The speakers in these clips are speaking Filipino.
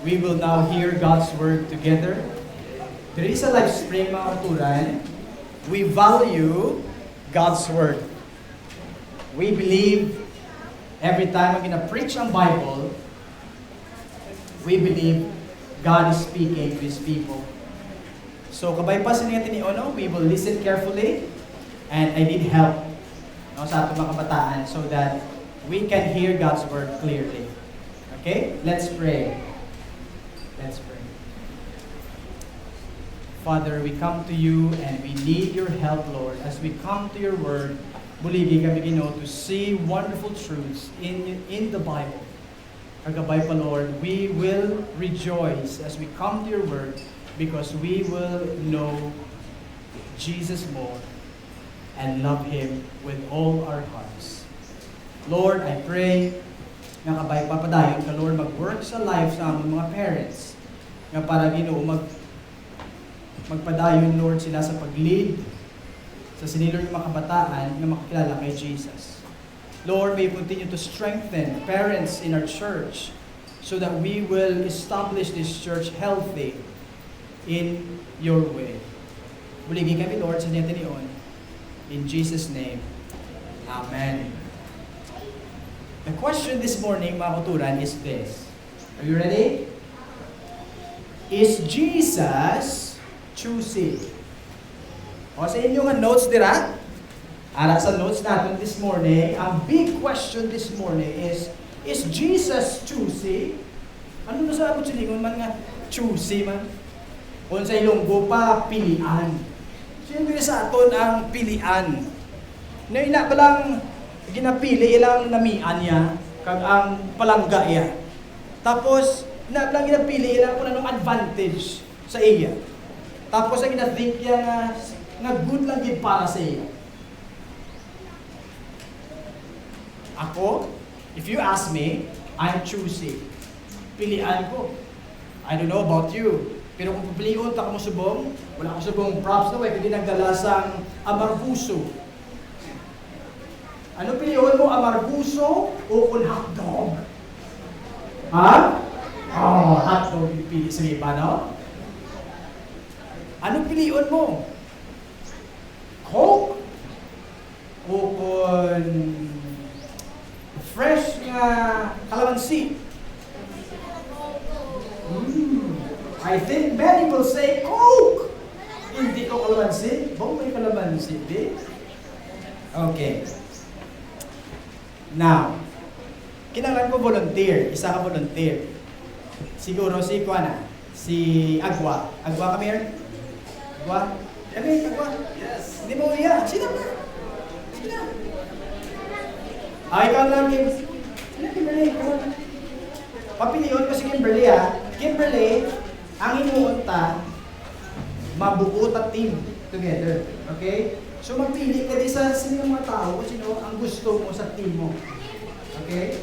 We will now hear God's Word together. There is a live spring, mga kauturan. We value God's Word. We believe every time I'm going to preach ang Bible, we believe God is speaking to His people. So, kabay pa sa natin ni Ono, we will listen carefully, and I need help sa ating mga kabataan so that we can hear God's Word clearly. Okay? Let's pray. Let's pray. Father, we come to you and we need your help, Lord. As we come to your Word, buligi kami Ginoo to see wonderful truths in the Bible. Kagabay pa, Lord, we will rejoice as we come to your Word because we will know Jesus more and love Him with all our hearts. Lord, I pray nga kabay papadayon ka, Lord, mag-work sa life sa among mga parents nga para Ginoo magpadayon, Lord, sila sa pag-lead sa sinilor ng mga kabataan na makakilala kay Jesus. Lord, may you continue to strengthen parents in our church so that we will establish this church healthy in your way. Buligi kami, Lord, sa natin niyon. In Jesus' name, Amen. The question this morning, mga kauturan, is this. Are you ready? Is Jesus choosy? O sa inyong notes dira, ara sa notes natin this morning, ang big question this morning is Jesus choosy? Ano na sa abot silingon man nga choosy man? Kung sa Ilonggo pa, pilian. Siyempre sa aton ang pilian. Na ina palang ginapili ilang namian niya, kag ang palangga iya. Tapos, na palang ginapili ilang kung anong advantage sa iya. Tapos ang ina-think niya nga good lang din para sa iya. Ako, if you ask me, I'm choosy. Pilian ko. I don't know about you. Pero kung pupilion, taka mo subong, wala akong subong props na hindi nagdalasang amarbuso. Ano pilion mo, amarbuso o kung hotdog? Ha? Oh, hotdog yung pili sa iba, no? Ano pilion mo? Coke? O kung fresh nga kalamansi? I think many will say, Coke! Hindi ko kalamansi. Bong may kalamansi, di? Okay. Now, kinanglan ko volunteer. Isa ka volunteer. Siguro si Kuana. Si Agwa. Agwa, come here. Agwa. Kami, Agwa. Yes. Hindi mo iya. Sino ba? Sino? Ikaw lang, Kim. Sino, Kimberly? Come on. Papiliyon ko si Kimberly, Kimberly, ang inuunta, mabuo ta team together. Okay? So magpili ka din sa sino mga tao kung sino ang gusto mo sa team mo. Okay?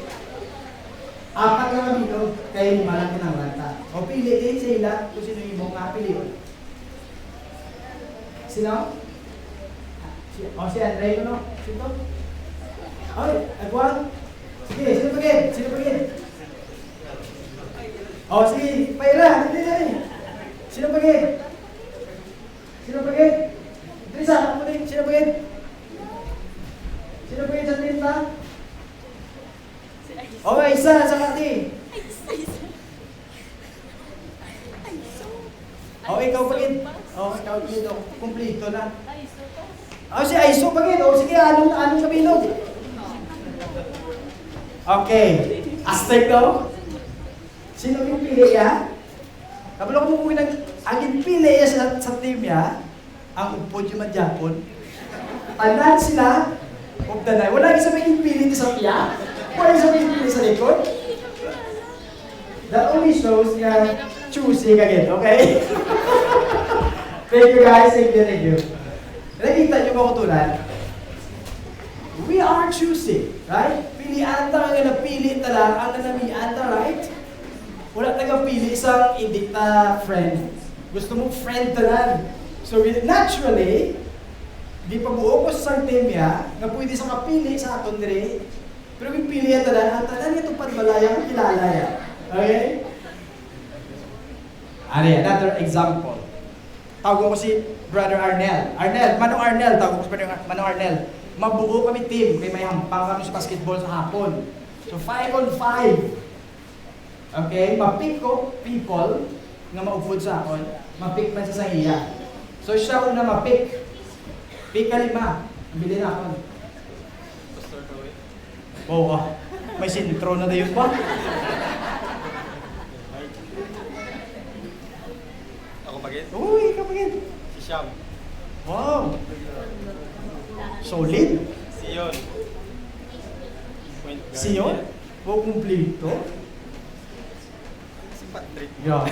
Apat lang kami kayo lima lang kinanglan. O pili din sila kung sino yung mga piliyon. Sino? O si Andre, no? Sino? Okay, Agwan. Sige, sino pagin? Sino pagin? O sige, Paira, dali. Sino pagin? Sino pagin? Trisa, ako din. Sino pagin? Sino pagin sa tinta? Okay, isa sa kati. O, ikaw pagin. O, ikaw pagin. Kumplito na. O, si Aiso pagin. O, sige, anong kabilog? Okay. Aztec daw? Sino yung pili ya? Kabalo ko mo ang pili ya sa team ya, ang upod yung madyapon. Tanan sila, updanay. Wala isa may pili sa piya. Wala isa may pili sa likod. That only shows nga choosing again, okay? Thank you guys, thank you. Nakita niyo ba ko tulad? We are choosing, right? Pilian ta nga napili ta lang ang nanamian ta, right? Wala taga-pili isang hindi ta friend. Gusto mo friend ta lang. So naturally, di pa buo ko sa teamya nga pwede sa kapili sa aton dire. Pero pipili yan tanan, ang tanan itong pagmalaya ang kilala ya. Okay? Another example. Tawag ko si Brother Arnel. Manong Arnel, tawag ko si Manong Arnel. Mabuo kami team, may hampang kami sa basketball sa hapon. So 5-on-5. Okay, mapick ko people nga maupod sa akon, mapick man sa iya. So siya una mapick. Pick ka 5. Bili na ako. Oo, may sintro na dayon ba? Ako pagin? Uy, ikaw pagin. Si Sham. Wow. Solid. Sion. Sion? Wow, kumplito. Si Patrick. Yeah.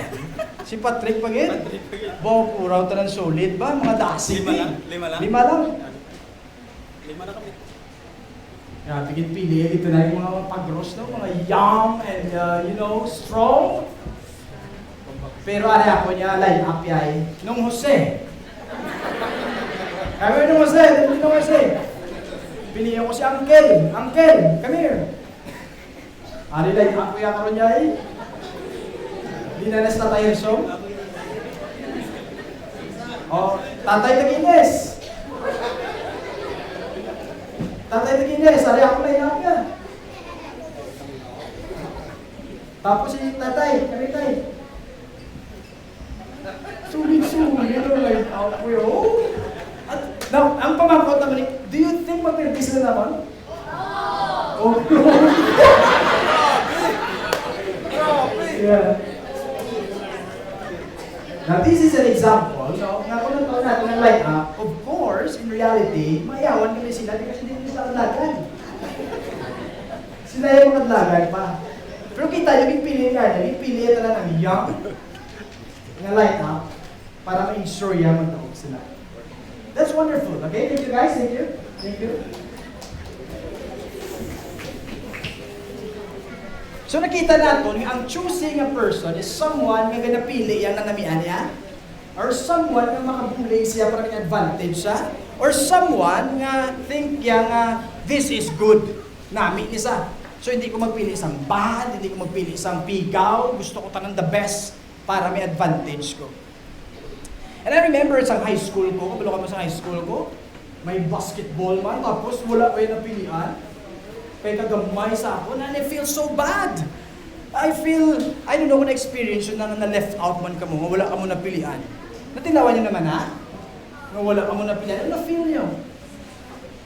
Si Patrick pagin? Patrick pagin. Wow, puraw ta ng solid ba? Mga dasig. 5 lang? 5 lang? 5 lang. 5 na kami. Grabe, pili. Ito na yung mga pag-gross, no? Mga young and, strong. Pero ako niya, line up yay. Nung Jose. Kami nung Jose. Pilihan ko si Uncle. Uncle, come here. Line up ko yan karon yay. Dinanas na tayo so. Tatay Tagines. Tatay Tagines, ako line up niya. Tapos si tatay, kami tayo. Sulit, like, ako yun. At, now, ang pamangkot naman, do you think mag-release na naman? Oh! Yeah. Now, this is an example, no? Nga kung nang taon natin ang light up, of course, in reality, mayawan kami sila kasi hindi sila kadlagan. Sila yung kadlagan pa. Pero kita nyo, pili ito na ng young nga light up para ma-ensure yan magtawag sila. That's wonderful. Okay? Thank you guys. Thank you. Thank you. So nakita natin, ang choosing a person is someone nga ganapili yang nanamian niya, or someone nga makabulay siya para may advantage siya, or someone nga think yang this is good, nami niya. So hindi ko magpili isang bad, hindi ko magpili isang pigaw, gusto ko tanang the best para may advantage ko. And I remember sa high school ko, kabalo kami sa high school ko, may basketball man, tapos wala ko yung napilian. Kaya kagamay sa ako, and I feel so bad. I don't know kung na-experience yun na left out man ka mo, wala ka mo napilian. Natinawan nyo naman ha? Na wala ka mo napilian, ano na-feel nyo?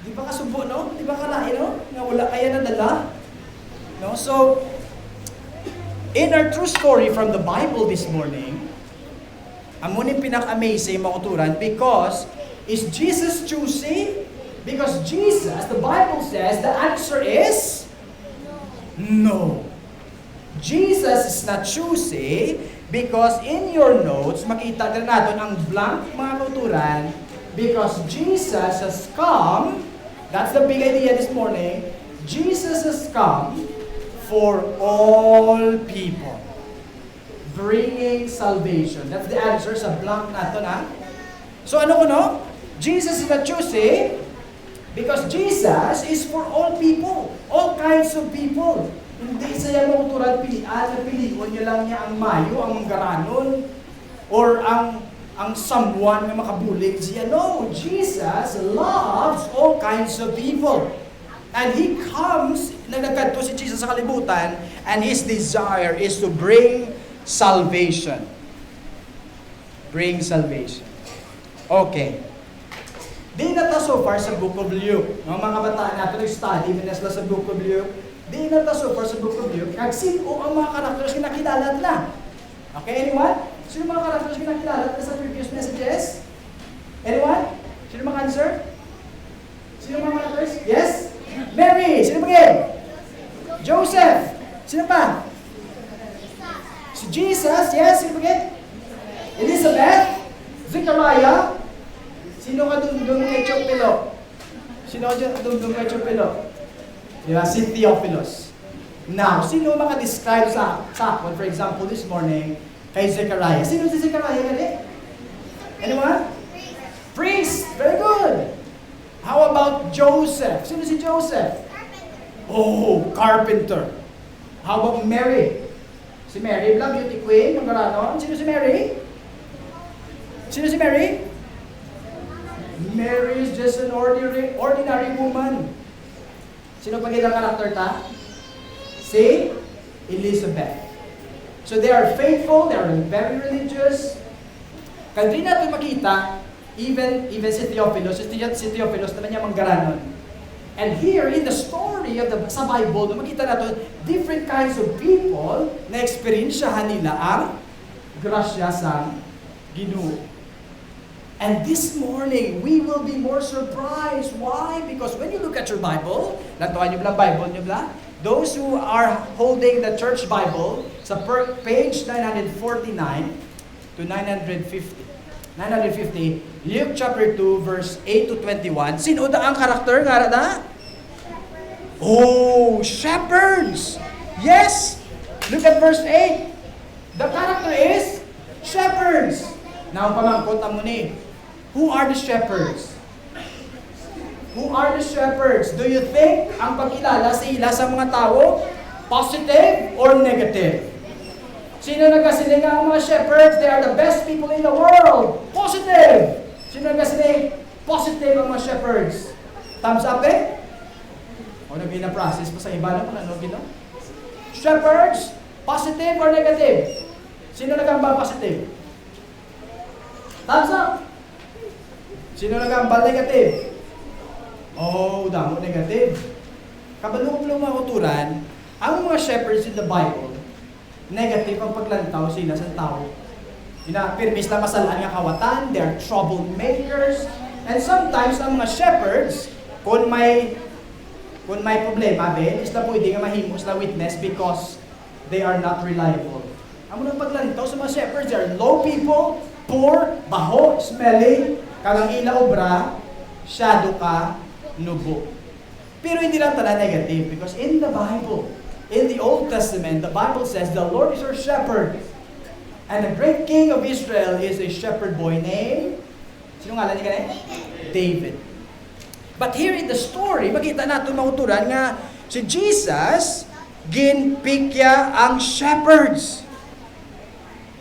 Di ba kasubo, no? Di ba kalain, no? Na wala kaya nadala? No? So, in our true story from the Bible this morning, amo ni pinak-amazing makuturan because is Jesus choosing? Because Jesus, the Bible says, the answer is no. Jesus is not choosing because in your notes, makita din natin ang blank mga kauturan because Jesus has come, that's the big idea this morning, Jesus has come for all people. Bringing salvation. That's the answer sa blank natin ha. So ano ko no? Jesus is not choosing because Jesus is for all people. All kinds of people. Hindi siya mauturan pilian na pilion niya lang niya ang mayo, ang manggaranon, or ang someone na makabulig siya. No, Jesus loves all kinds of people. And He comes, nagkadto si Jesus sa kalibutan, and His desire is to bring salvation. Bring salvation. Okay. Di na ta so far sa Book of Luke. Mga kabataan natin nag-study, minas sa Book of Luke. Di na ta so far sa Book of Luke. Sino ang mga characters na nakilala nila? Okay, anyone? Sino mga characters na nakilala nila sa previous messages? Anyone? Sino mga answer? Sino mga characters? Yes? Mary! Sino ba yan? Joseph! Sino pa? Si Jesus, yes, sino ba yan? Elizabeth? Zechariah? Sino ka dumdum kay Chopilo? Sino ka dumdum kay Chopilo? Diba? Si Theophilus. Now, sino makadescribe sa akin, for example, this morning, kay Zechariah? Sino si Zechariah gali? Anyone? Priest! Very good! How about Joseph? Sino si Joseph? Oh, carpenter. How about Mary? Si Mary, Bla, beauty queen, magaranon. Sino si Mary? Sino si Mary? Mary is just an ordinary woman. Sino pagkita karakter ta? Si Elizabeth. So they are faithful, they are very religious. Kaya di natin makita, even si Theophilus naman niya manggaranon. And here in the story of sa Bible, makita natin different kinds of people na experiensyahan nila ang grasya sa Ginoo. And this morning, we will be more surprised. Why? Because when you look at your Bible, natuwa niyo ba Bible niyo ba? Those who are holding the church Bible, sa page 949 to 950, Luke chapter 2, verse 8 to 21, sino da ang karakter nga na? Oh, shepherds! Yes! Look at verse 8. The character is shepherds. Now, pamangkot mo ni, who are the shepherds? Who are the shepherds? Do you think ang pagkilala sa mga tao, positive or negative? Sino nagkasiling ang mga shepherds? They are the best people in the world. Positive! Sino nagkasiling? Positive ang mga shepherds. Thumbs up eh? O nag-process pa sa iba naman, ano gino? Shepherds, positive or negative? Sino nagambal positive? Thumbs up! Sino nagambal negative? Oh, damo negative. Kabalong mga kuturan, ang mga shepherds in the Bible, negative ang paglantaw sila sa tao. Pirmis na masalaan nga kawatan, they are troublemakers, and sometimes ang mga shepherds, kung may problema, is na pwede nga mahimos na witness because they are not reliable. Ang mga paglantaw sa mga shepherds, they are low people, poor, baho, smelly, kalang ila obra, shadow ka, nubo. Pero hindi lang tala negative because in the Bible, in the Old Testament, the Bible says, the Lord is our shepherd. And the great king of Israel is a shepherd boy named, sino ngalan niya kanina? David. But here in the story, makita natin mauturan nga, si Jesus, ginpikya ang shepherds.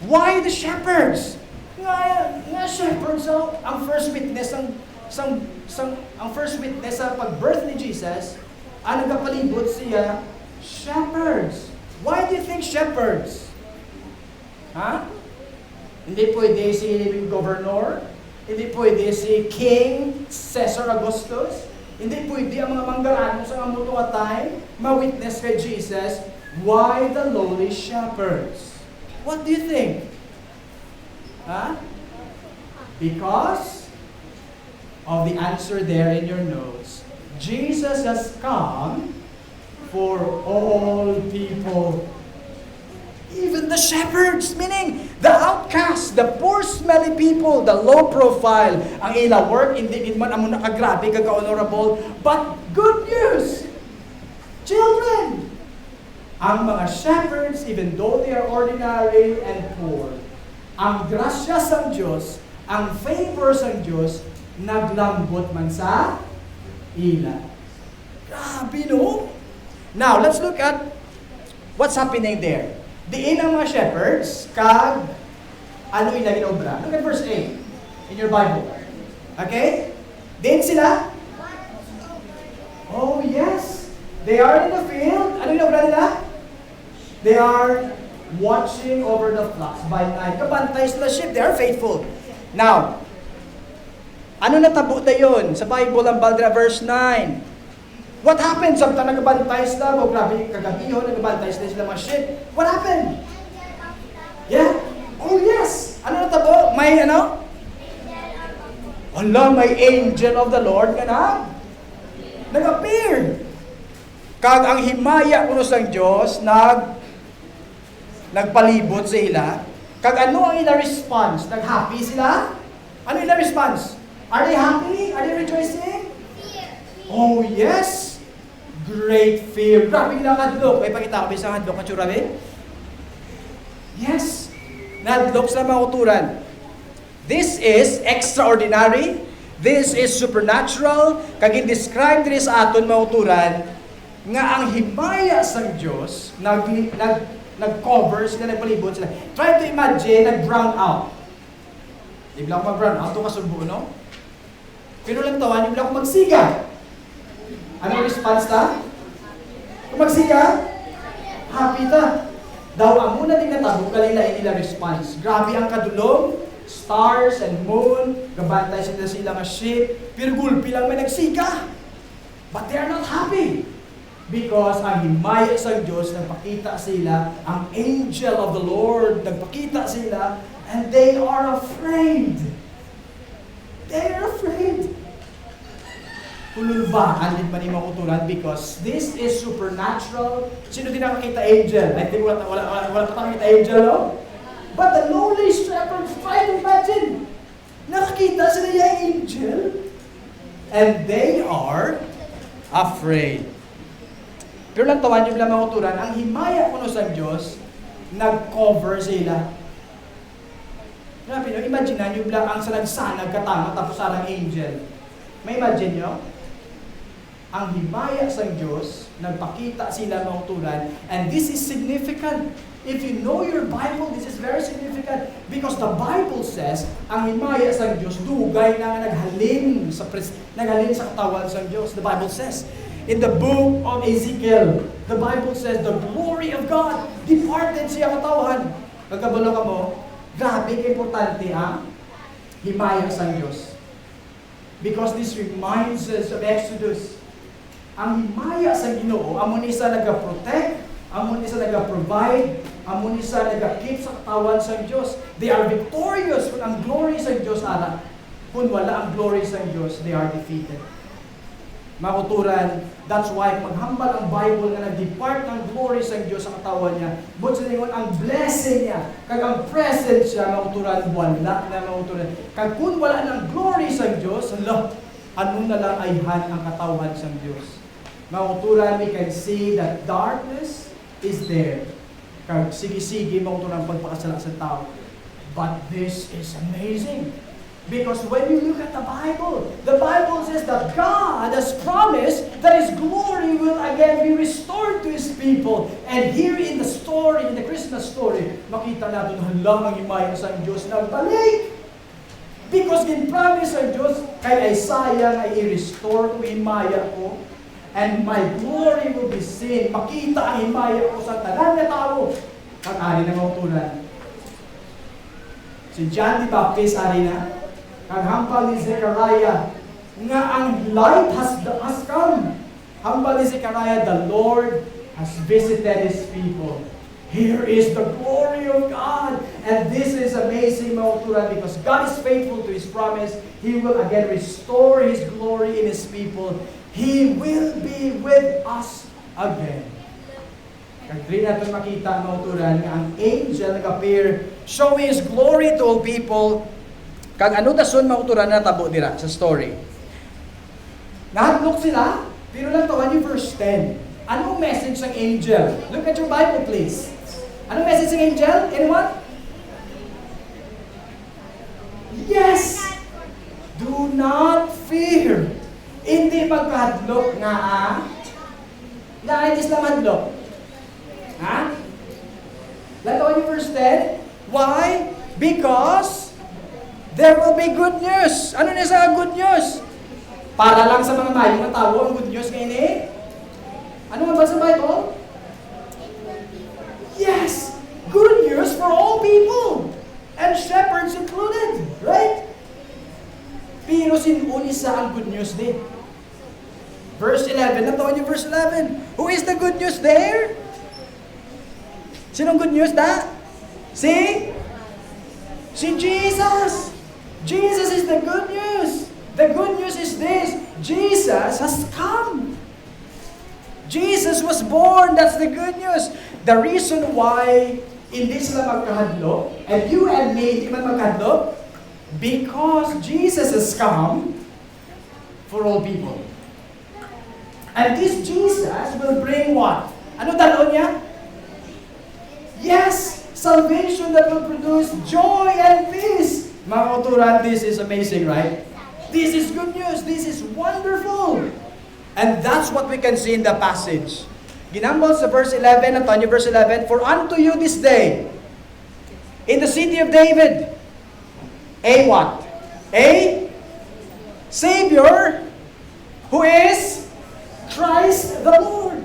Why the shepherds? Nga shepherds, ang first witness, ang first witness sa pag-birth ni Jesus, ang nagapalibot siya, shepherds. Why do you think shepherds? Ha? Hindi pwede si governor, hindi pwede si King Caesar Augustus, hindi pwede ang mga manggarano sa mga nga time ma-witness kay Jesus. Why the lowly shepherds? What do you think? Ha? Because of the answer there in your notes. Jesus has come for all people. Even the shepherds, meaning the outcasts, the poor smelly people, the low profile. Ang ila work, hindi man amo nakagrabe, kaka-honorable, but good news! Children! Ang mga shepherds, even though they are ordinary and poor, ang grasya sa Diyos, ang favor sa Diyos, naglambot man sa ila. Grabe, no? Now, let's look at what's happening there. Diin ang mga shepherds, kag, ano ila ginobra? Look at verse 8 in your Bible. Okay? Diin sila? Oh, yes. They are in the field. Ano ginobra nila? They are watching over the flocks by night. Kabantay sila sheep. They are faithful. Now, ano natabo na yun? Sa Bible, ang Baldra, verse 9. What happened? Samtang nagabantay sila, grabe kagabiho, nagabantay sila mga sheep. What happened? Yeah? Oh yes! Ano natabo? May ano? Allah, may angel of the Lord ka na? Nag-appear. Kag ang himaya kuno sang Dios nagpalibot sa ila. Kag ano ang ila response? Nag-happy sila? Ano ila response? Are they happy? Are they rejoicing? Oh yes! Great fear. Grabe nila kadlok. May pakita ko isang hadlok na tsurabe? Yes! Nadlok sa mga uturan. This is extraordinary. This is supernatural. Kag in-describe din sa aton mga uturan nga ang himaya sa Diyos Nag-cover sila, nagpalibot sila. Try to imagine, nag-brown out. Di bigla ako mag-brown out, ito kasubo, no? Pero lang tawan, yung bigla ako magsiga. Ano response ta? Kung magsiga, happy ta. Daw ang muna din natabo, kalila nila response. Grabe ang kadulong, stars and moon, gabantay sila nga ship, pero gulpi lang may nagsiga. But they are not happy. Because ang himaya sa Diyos, nagpakita sila, ang angel of the Lord, nagpakita sila, and they are afraid. They are afraid. Kululbaan din pa ni makutulan because this is supernatural. Sino din nakakita angel? I think wala pa nakakita angel, no? But the lowly shepherds, try to imagine. Nakakita sila yung angel. And they are afraid. Pero lang tawan yung lang makutulan, ang himaya kuno sa Diyos, nag-cover sila. Grabe, no? Imagine nyo, ang sa nagsanag katama, tapos sarang angel. May imagine nyo? Ang himaya sa Diyos, nagpakita sila makutulan, and this is significant. If you know your Bible, this is very significant because the Bible says, ang himaya sa Diyos, dugay na naghalin sa katawan sa Diyos. The Bible says, in the book of Ezekiel, the Bible says, the glory of God departed siya katawan. Pagkabalo ka mo, grabe ka-importante ang himaya sa Diyos. Because this reminds us of Exodus. Ang himaya sa Ginoo, amo ni sa naga-protect, amo ni sa naga-provide, amo ni sa naga-keep sa katawan sa Diyos. They are victorious kung ang glory sa Diyos ara. Kung wala ang glory sa Diyos, they are defeated. Makuturan, that's why maghambal ang Bible nga nag-depart ng glory sa Diyos sa katawan niya. But sa lingon, ang blessing niya, kag ang presence siya, makuturan, wala na makuturan. Kag kung wala ng glory sa Diyos, ano na lang ayhan ang katawan sa Diyos. Makuturan, we can see that darkness is there. Kag sige-sige, makuturan pagpakasala sa tao. But this is amazing. Because when you look at the Bible says that God has promised that His glory will again be restored to His people. And here in the story, in the Christmas story, makita natin halang ang himaya sa Diyos nagbalik. Because gin-promise ang Diyos kay Isaiah na i-restore ko himaya ko, and my glory will be seen. Makita ang himaya ko sa tanan na tao. Kag-ari na mautunan. Si John the Baptist, ari na. Kag-hampal ni Zechariah, nga ang light has come. Hampal ni Zechariah, the Lord has visited His people. Here is the glory of God. And this is amazing, mauturan, because God is faithful to His promise. He will again restore His glory in His people. He will be with us again. Kagri natin makita, mauturan, nga ang angel nag-appear, showing His glory to all people. Kag ano dason mauturan na tabo dira sa story. Nahadlok sila, pero lang tawan yung verse 10. Anong message ng angel? Look at your Bible, please. Anong message ng angel? Anyone? Yes! Do not fear. Hindi magkahadlok nga Naitis na madlok. Ha? Tawan yung verse 10. Why? Because there will be good news. Ano na sa good news? Para lang sa mga mayong na tao ang good news ngayon eh. Ano nga ba sa Bible? Yes! Good news for all people. And shepherds included. Right? Pero sinuni sa ang good news din. Verse 11. Natawan yung verse 11. Who is the good news there? Sinong good news da? Si Jesus! Jesus is the good news. The good news is this. Jesus has come. Jesus was born. That's the good news. The reason why hindi sila magkahadlok, and you and me hindi man magkahadlok, because Jesus has come for all people. And this Jesus will bring what? Ano talo niya? Yes, salvation that will produce joy and peace. Mga kauturan, this is amazing, right? This is good news. This is wonderful. And that's what we can see in the passage. Ginambol sa verse 11, Antonio, verse 11, For unto you this day, in the city of David, a what? A Savior, who is Christ the Lord.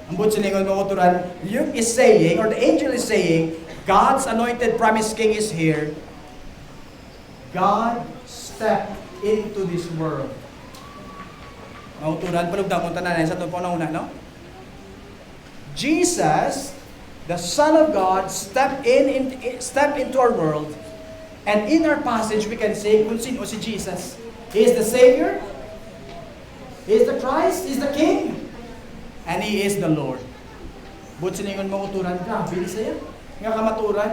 Ang butsilingon mo kuturan, Luke is saying, or the angel is saying, God's anointed promised king is here. God stepped into this world. Mauturan, palugdang kung tanan, sa itong una, no? Jesus, the Son of God, stepped into our world. And in our passage, we can say, kung sino si Jesus. He is the Savior. He is the Christ. He is the King. And He is the Lord. But siningon mo uturan, grabe ni saya. Nga kamaturan.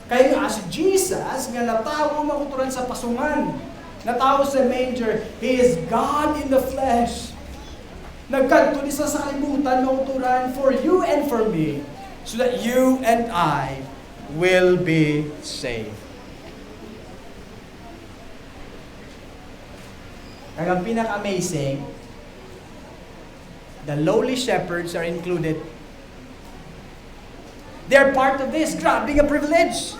Kaya nga si Jesus, nga natawo makuturan sa pasungan. Natawo sa manger. He is God in the flesh. Nagkanto ni sa kalibutan makuturan for you and for me. So that you and I will be saved. Kaya ang pinaka-amazing, the lowly shepherds are included. They're part of this. Grabe nga privilege.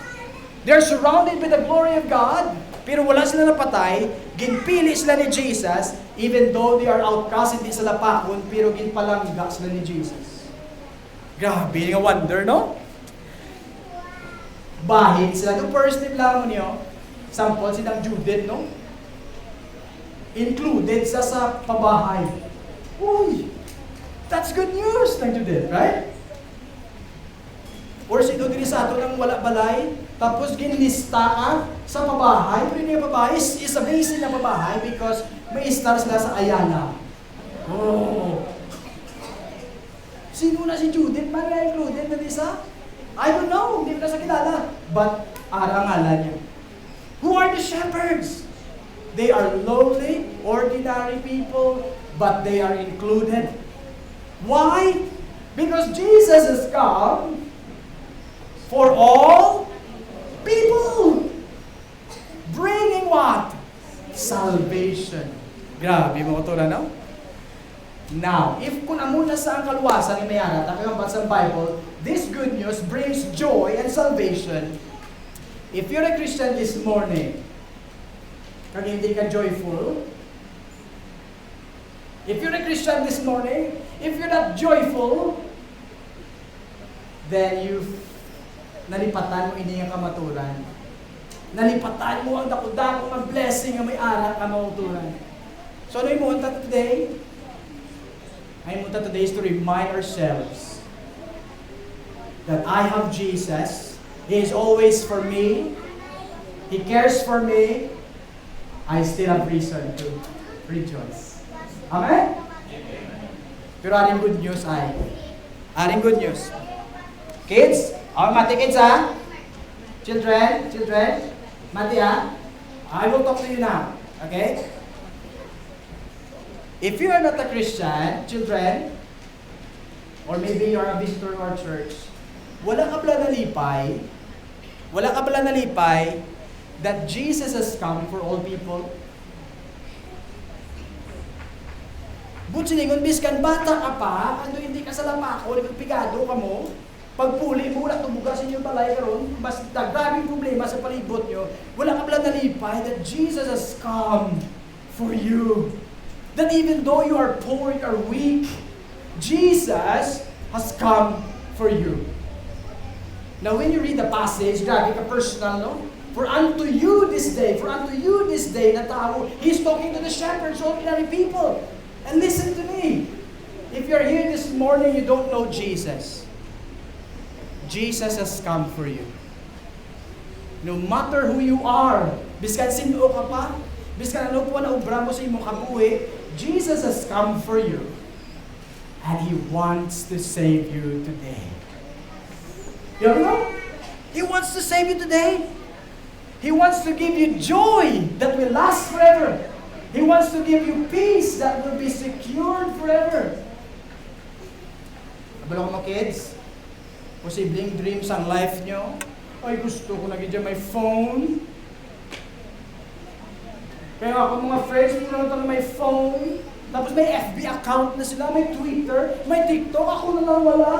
They're surrounded by the glory of God, pero wala sila napatay. Ginpili sila ni Jesus, even though they are outcast, hindi sila pakon, pero ginpalangga sila ni Jesus. Grabe nga wonder, no? Bahid sila. Yung first name lang mo niyo, sample silang Judith, no? Included sa pabahay. Uy! That's good news ng Judith, right? Or sino din sa ato ng wala balay, tapos ginlista ka sa pabahay. Pero yung pabahay is amazing na pabahay because may star sila sa Ayala. Oh! Sino na si Judith? Man na included na sa? I don't know, hindi ko na sa kilala. But, arangalan niya. Who are the shepherds? They are lowly, ordinary people, but they are included. Why? Because Jesus has come for all people. Bringing what? Salvation. Grabe mo ito na, no? Now, if kung amuna sa ang kaluwasan ni Mayara, takang sa Bible, this good news brings joy and salvation. If you're a Christian this morning, kung hindi ka joyful, if you're a Christian this morning, if you're not joyful, then nalipatan mo ini ang kamaturan. Nalipatan mo ang dakudakong ang blessing ang may anak ang mauturan. So ano yung munta today? Ay munta today is to remind ourselves that I have Jesus. He is always for me. He cares for me. I still have reason to rejoice. Amen? Pero aring good news aring good news. Kids, mati kids ha? Children, mati ha? I will talk to you now. Okay? If you are not a Christian, children, or maybe you are a visitor to our church, wala ka pala nalipay that Jesus has come for all people. Butsilingon, biskan bata ka pa, kando hindi ka sa lapako, nagpigado ka mo, pagpuli mo, wala tumugas inyong balay karon, mas dagrabing problema sa palibot nyo, wala ka pala nalipay that Jesus has come for you. That even though you are poor, you are weak, Jesus has come for you. Now when you read the passage, grabe ka personal, no? For unto you this day, na tao, He's talking to the shepherds, ordinary people. And listen to me. If you're here this morning, you don't know Jesus. Jesus has come for you. No matter who you are, biskan sino ka pa, biskan ano po na obra mo sa imong kabuhi, Jesus has come for you. And He wants to save you today. You know? He wants to save you today. He wants to give you joy that will last forever. He wants to give you peace that will be secured forever. Abalo ko mga kids, posibleng dreams ang life nyo. Ay, gusto ko lagi dyan may phone. Kaya ako mga friends, muna ito na may phone. Tapos may FB account na sila, may Twitter, may TikTok, ako na lang wala.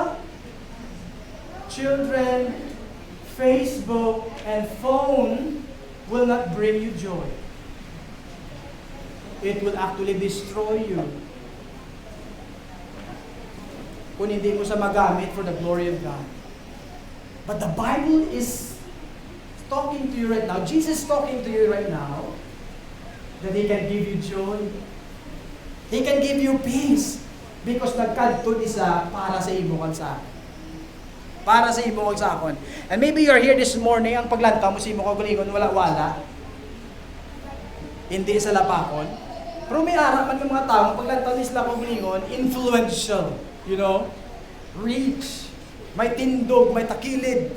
Children, Facebook and phone will not bring you joy. It will actually destroy you. Kung hindi mo siya magamit for the glory of God. But the Bible is talking to you right now. Jesus is talking to you right now that He can give you joy. He can give you peace because nagkadto isa para sa imo kag sa akin. Para sa imo kag sa akon. And maybe you're here this morning, ang paglantaw mo sa imo kag lingon wala. Hindi sa lapakon. Pero may ara man ng mga tao, paglantaw ni sila kag lingon, influential, you know? Rich, may tindog, may takilid,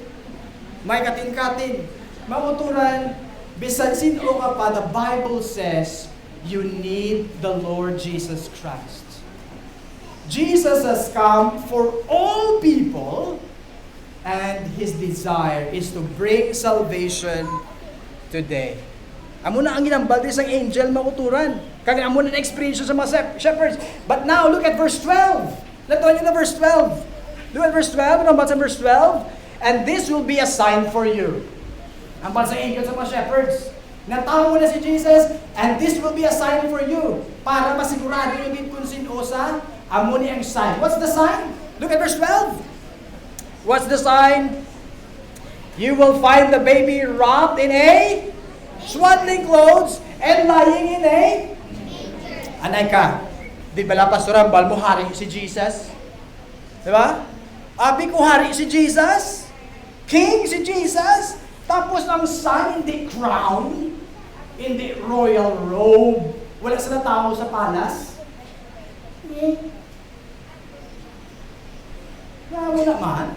may katin-katin. Mamuturan, bisan sino ka pa, the Bible says, you need the Lord Jesus Christ. Jesus has come for all people, and His desire is to bring salvation today. Amo na ang ginambal din sang angel makuturan. Kaya amo na experience sa mga shepherds. But now, look at verse 12. Latuan nyo na verse 12. Look at verse 12. Ano ba sa verse 12? And this will be a sign for you. Ang bansang angel sa mga shepherds. Natawa mo na si Jesus, and this will be a sign for you. Para masigurado yung din kung sino sa amo ni ang sign. What's the sign? Look at verse 12. What's the sign? You will find the baby wrapped in a swaddling clothes and lying in a anay ka. Di ba pastoran bal mo hari si Jesus? Di ba? Abi ko hari si Jesus. King si Jesus. Tapos ang son in the crown, in the royal robe. Wala sila tao sa palas. Naman naman.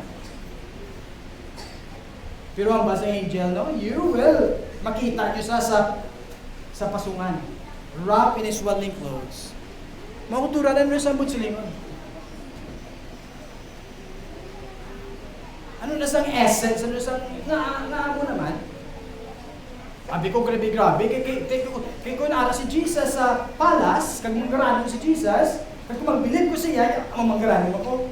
Pero ang basa angel, no? You will makita nyo sa pasungan. Wrapped in his swaddling clothes. Makuturanan mo sa mutsulingon. Ano na sang essence? Ano sang naamo naman? Abi ko grabe. Kay ko naara si Jesus sa palace, kag manggaranon si Jesus, kag kung magbilib ko siya, ang manggaranon ako.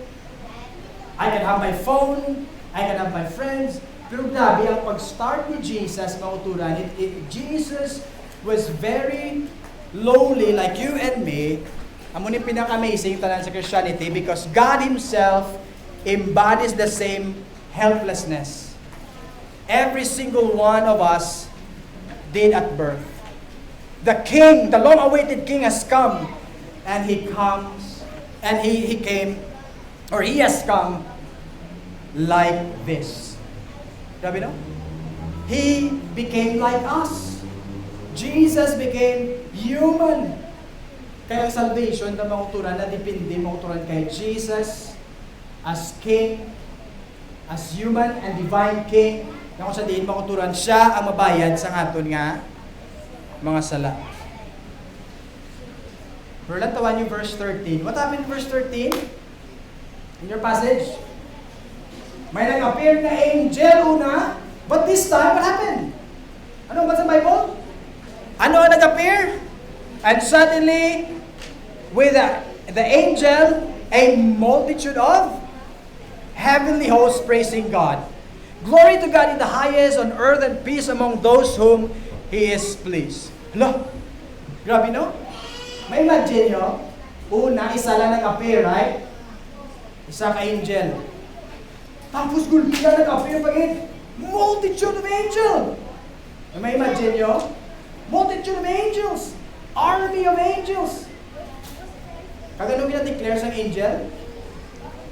I can have my phone, I can have my friends, pero grabe ang pag-start ni Jesus, mauturan, Jesus was very lowly like you and me. Amo ni pinaka-amazing tanan sa Christianity because God Himself embodies the same helplessness. Every single one of us did at birth. The King, the long-awaited King has come, and He comes, and He came, or He has come like this. Grabe no? He became like us. Jesus became human. Kaya ang salvation na makuturan na depende makuturan kay Jesus as King, as human and divine King, na kung sa diin makuturan siya ang mabayad sa aton nga mga sala. Pero lang tawan yung verse 13. What happened in verse 13? In your passage? May nag-appear na angel una, but this time, what happened? Ano ba sa Bible? Ano ang nag-appear? And suddenly, with the angel, a multitude of heavenly hosts praising God. Glory to God in the highest, on earth and peace among those whom He is pleased. Hello? Grabe no? May imagine nyo, una, isa lang nag-appear, right? Isa ka angel. Tapos gulpi na nag-appear pagin. Multitude of angels. May imagine nyo? Multitude of angels. Army of angels. Kagano gina-declare sa angel?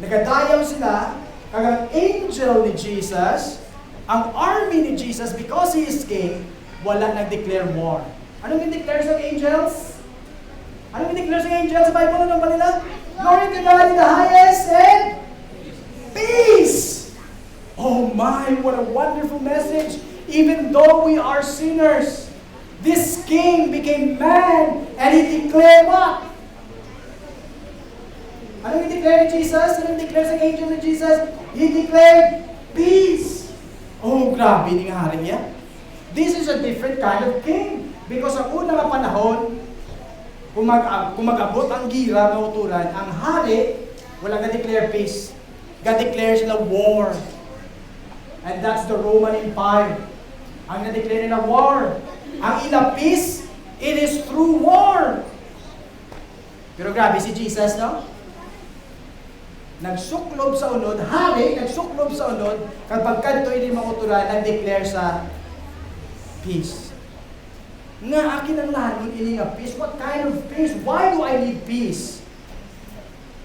Nagadayaw sila, kagang angel ni Jesus, ang army ni Jesus, because He is King, wala nag-declare war. Anong i-declare sa angels? Anong i-declare sa angels? Sa Bible, ano ba nila? Glory to God in the highest and peace! Oh my, what a wonderful message! Even though we are sinners, this King became man, and He declared what? Anong i-declare ni Jesus? Anong i-declare sa angel ni Jesus? He declared peace. Oh, grabe ni nga hari niya. This is a different kind of king. Because ang unang panahon, kung mag-abot ang gira, mauturan, ang hari, wala ga-declare peace. God-declare sila war. And that's the Roman Empire. Ang na-declare nila war. Ang ila peace, it is through war. Pero grabe si Jesus, no? Nagsuklob sa unod, hari, nagsuklob sa unod, kapag kanto hindi mauturan, nag-declare sa peace. Nga akin ang lahat ini nga peace. What kind of peace? Why do I need peace?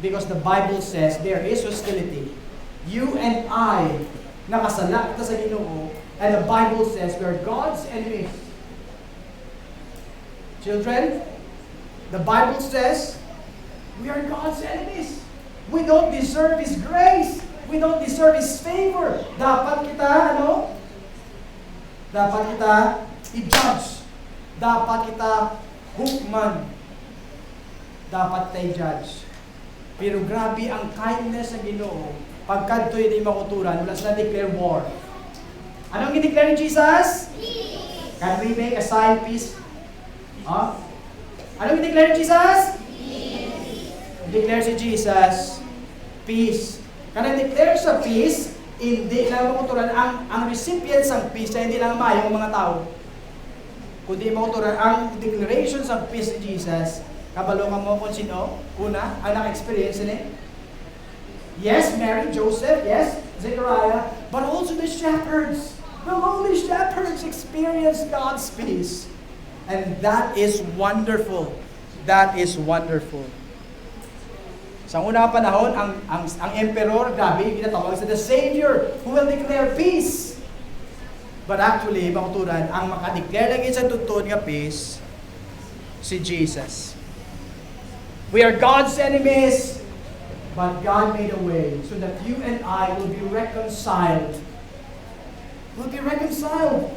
Because the Bible says there is hostility. You and I, nakasala kita sa Ginoo, and the Bible says we are God's enemies. Children, the Bible says we are God's enemies. We don't deserve His grace. We don't deserve His favor. Dapat kita, Dapat kita i-judge. Dapat kita hukman. Dapat tayo judge. Pero grabe ang kindness ng Ginoo. Pagkadto'y di makuturan, wala sila declare war. Anong i-declare ni Jesus? Peace. Can we make a sign, peace? Huh? Anong i-declare ni Jesus? Peace. I-declare si Jesus, peace. Kana i-declare sa peace, hindi lang makuturan ang recipients ng peace ay hindi lang mayong mga tao. Kundi makuturan ang declarations of peace ni Jesus, kabalungan mo kung sino, una, ang naka-experience ni. Yes, Mary, Joseph, yes, Zechariah, but also the shepherds. The lowly shepherds experienced God's peace. And that is wonderful. That is wonderful. Sa unang panahon, ang emperor, grabe, ginatawag sa the Savior who will declare peace. But actually, makuturan, ang makadeclare lagi sa tutod nga peace, si Jesus. We are God's enemies, but God made a way so that you and I will be reconciled. We'll be reconciled.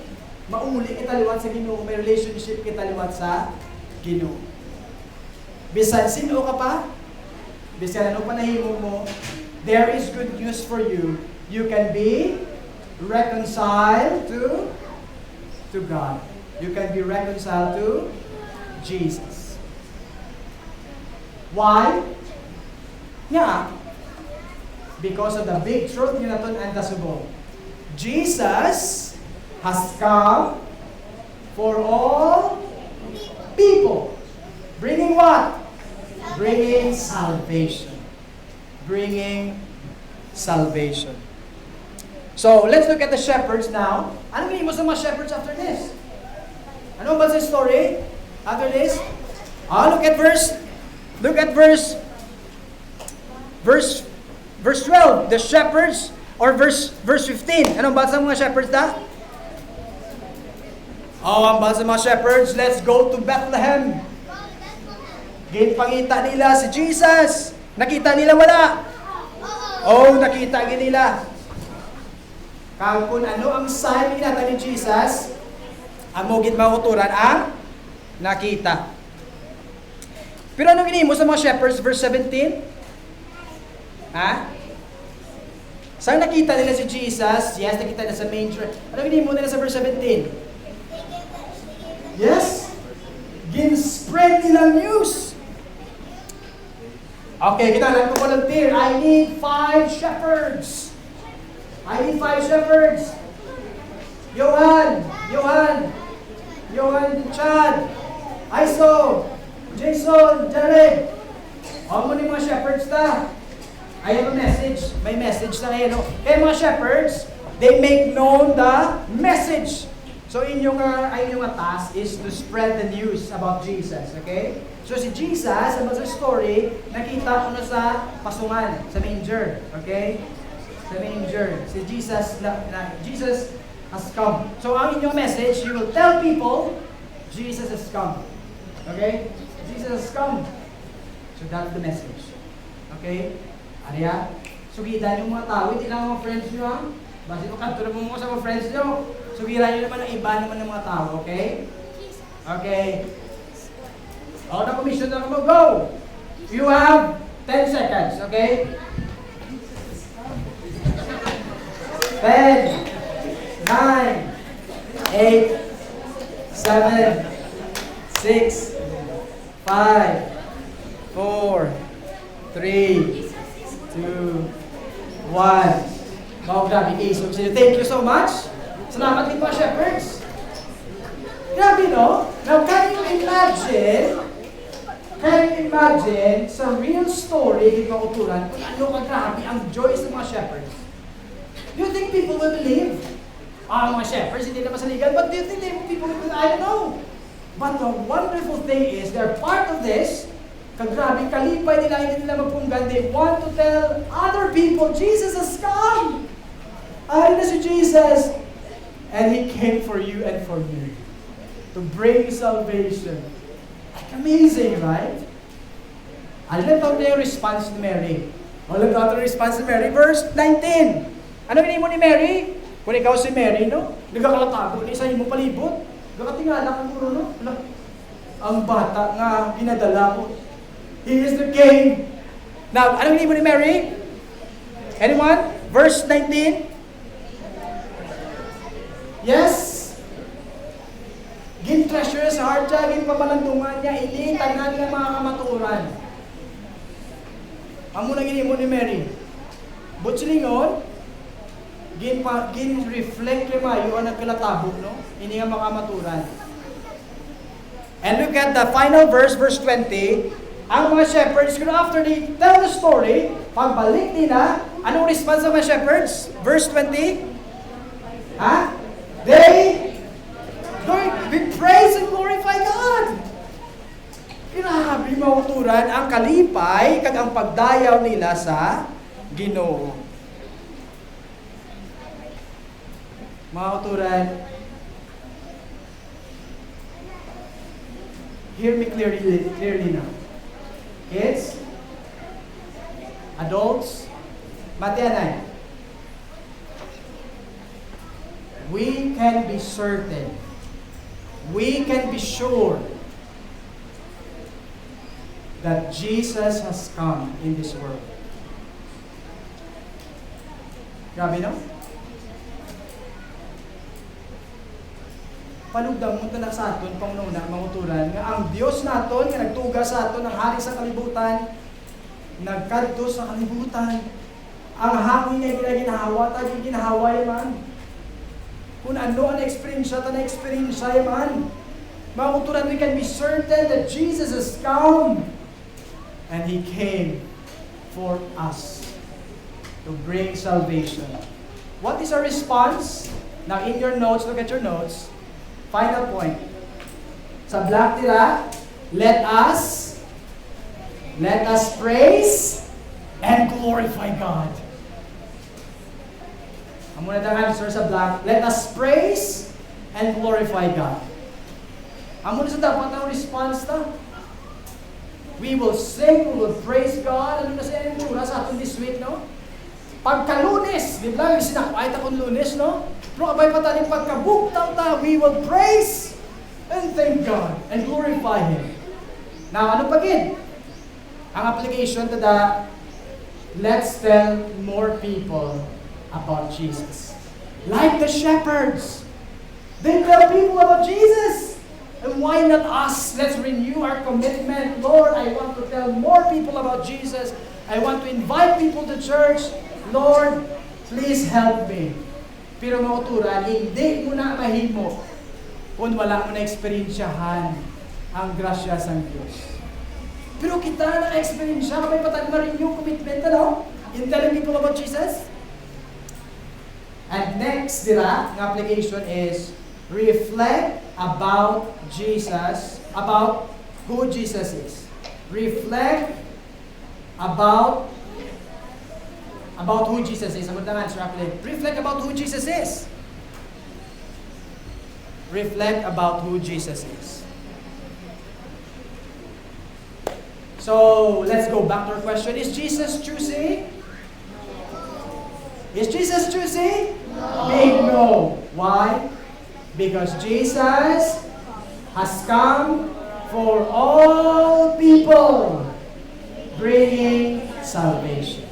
Mauli kita liwat sa Ginoo, may relationship kita liwat sa Ginoo. Bisan sino ka pa, bisan ano pa nahimo mo, there is good news for you. You can be reconciled to God. You can be reconciled to Jesus. Why? Yeah. Because of the big truth ni naton and tasubo. Jesus has come for all people. Bringing what? Bringing salvation. Bringing salvation. So, let's look at the shepherds now. Ano meaning mo sa mga shepherds after this? Ano ba sa story after this? Look at verse 12. The shepherds, or verse 15. Ano ba sa mga shepherds da? Ang ba sa mga shepherds, let's go to Bethlehem. Ginpangita nila si Jesus. Nakita nila wala? Nakita nila. Kung ano ang sign ginata ni Jesus, amo gid mauturan ang nakita. Pero ano ginimo sa mga shepherds, verse 17? Saan nakita nila si Jesus? Yes, nakita nila sa manger. Ano ginimo nila sa verse 17? Yes? Gin-spread nila news. Okay, kita lang ko volunteer. I need 5 shepherds. Johan, Chad, Aiso, Jason, Jared. Mo ni mga shepherds ta. I have a message. May message na ngayon. Kaya mga shepherds, they make known the message. So inyong task is to spread the news about Jesus. Okay? So si Jesus, about sa story, nakita ko na sa pasungan, sa manger. Okay? Sa manger. Si Jesus, Jesus has come. So ang inyong message, you will tell people, Jesus has come. Okay? Jesus has come. So that's the message. Okay? Ariya? Sugitan yung mga tao, hindi lang mga friends nyo ha. Basi ko kanto na mo sa mga friends nyo. Sugiran nyo naman ang iba naman ng mga tao, okay? Okay. The commission na mo, go! You have 10 seconds, okay? 10, 9, 8, 7, 6, 5, 4, 3, 2, 1. Wow, grabe case. Thank you so much. Salamat din mga shepherds. Grabe, no? Now, can you imagine sa real story ng kauturan kung ano kagrabe ang joy sa mga shepherds? Do you think people will believe? Mga shepherds, hindi naman saligan. But do you think people will believe? I don't know. But the wonderful thing is, they're part of this. Kagrabe, kalipay nila, hindi nila magpunggan. They want to tell other people, Jesus has come! Ay na si Jesus! And He came for you and for me. To bring salvation. Like amazing, right? Alam na ito yung response ni Mary. Alam na ito yung response ni Mary. Verse 19. Ano gini mo ni Mary? Kung ikaw si Mary, no? Nagkakalatago, isa mo palibot. Nagkatingala ka puro, no? Ang bata nga ginadala ko. He is the King. Now, ano gini mo ni Mary? Anyone? Verse 19. Yes. Gin-treasure sa heart niya, gin-pamalandungan niya, ilitanan ng mga kamaturan. Ang muna gini mo ni Mary. But silingon, gin-reflect kay Mayo ang nagkalatabo, no? Hindi nga makamaturan. And look at the final verse, verse 20. Ang mga shepherds, after they tell the story, pagbalik nila, anong response ng mga shepherds? Verse 20? Ha? They praise and glorify God. Grabe mauturan ang kalipay kag ang pagdayaw nila sa Ginoo. Mauturan, hear me clearly now. Kids, adults, matianay. We can be certain, we can be sure that Jesus has come in this world. Grabe, no? Palugdang mo na sa aton, Panginoon, manguturan, nga ang Diyos naton, nga nagtuga sa aton, ang hari sa kalibutan, nagkadto sa kalibutan, ang hangin niya ginahawa, tayo ginahawa man. Kung ano ang experience man. Mga kuturan, we can be certain that Jesus has come and He came for us to bring salvation. What is our response? Now in your notes, look at your notes. Final point. Sa black tira, let us praise and glorify God. Ang muna ang answer sa black, let us praise and glorify God. Ang muna sa dapat ang response na, we will sing, we will praise God. Ano na sa inyo sa atin this week, no? Pagka-Lunes, di ba? Sinakwait akong Lunes, no? Pero abay pa tayo pagka-buktaw ta, we will praise and thank God and glorify Him. Now, ano pagin? Ang application to the, let's tell more people about Jesus. Like the shepherds. They tell people about Jesus. And why not us? Let's renew our commitment. Lord, I want to tell more people about Jesus. I want to invite people to church. Lord, please help me. Pero mauturan, hindi mo na mahimo kung wala mo na eksperyensyahan ang grasya sa Diyos. Pero kita na eksperyensya, may patag ma-renew commitment, ano? In telling people about Jesus. And next, ang application is reflect about Jesus, about who Jesus is. Reflect about who Jesus is. Ang answer, reflect about who Jesus is. Reflect about who Jesus is. So, let's go back to our question. Is Jesus choosy? Is Jesus choosy? No. Big no. Why? Because Jesus has come for all people, bringing salvation.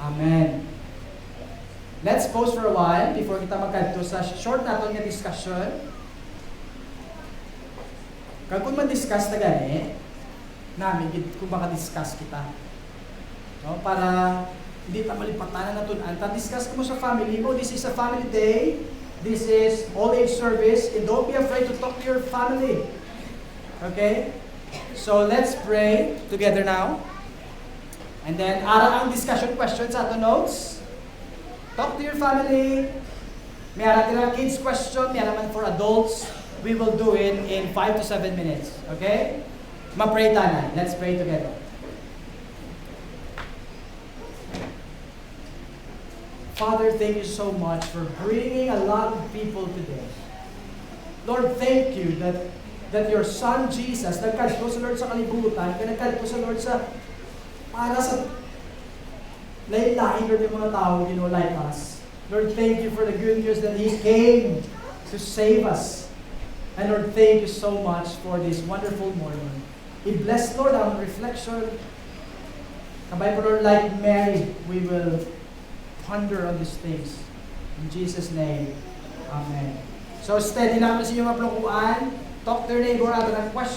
Amen. Let's pause for a while before kita magkadto sa short naton nga discussion. kung man-discuss na gani, namin, kung maka-discuss kita. No? Para hindi ta malipatan na natunan. Ta-discuss mo sa family mo, this is a family day, this is all-age service, and don't be afraid to talk to your family. Okay? So let's pray together now. And then, ara ang discussion questions sa ato notes. Talk to your family. May ara tira kids question, may ara man for adults. We will do it in 5 to 7 minutes. Okay? Ma-pray tanan. Let's pray together. Father, thank you so much for bringing a lot of people today. Lord, thank you that your Son Jesus, nagkadto sa Lord sa kalibutan, nagkadto sa Lord sa para sa lain-lain, Lord, yung mga tao, like us. Lord, thank you for the good news that He came to save us. And Lord, thank you so much for this wonderful morning. I-bless, Lord, our reflection. Kabay po, Lord, like Mary, we will ponder on these things. In Jesus' name, Amen. So, steady naman sa inyong mga plunguan. Talk to your neighbor, ato ng question.